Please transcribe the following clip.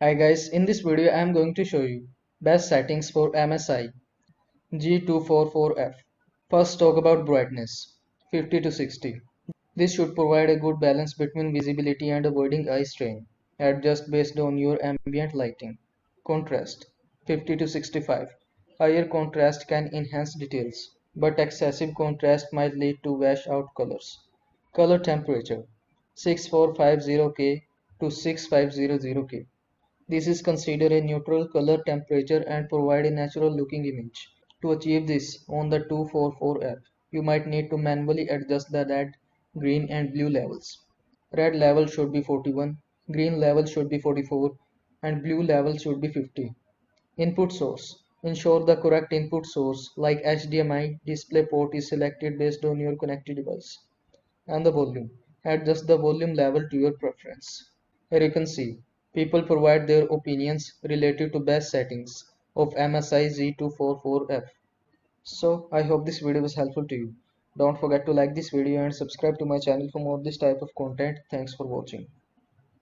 Hi guys, in this video I am going to show you best settings for MSI G244F. First talk about brightness 50 to 60. This should provide a good balance between visibility and avoiding eye strain. Adjust based on your ambient lighting. Contrast 50 to 65. Higher contrast can enhance details, but excessive contrast might lead to wash out colors. Color temperature 6450K to 6500K. This is considered a neutral color temperature and provide a natural looking image. To achieve this on the 244F, you might need to manually adjust the red, green and blue levels. Red level should be 41, green level should be 44 and blue level should be 50. Input source. Ensure the correct input source like HDMI display port is selected based on your connected device. And the volume. Adjust the volume level to your preference. Here you can see people provide their opinions related to best settings of MSI G244F. So I hope this video was helpful to you. Don't forget to like this video and subscribe to my channel for more this type of content. Thanks for watching.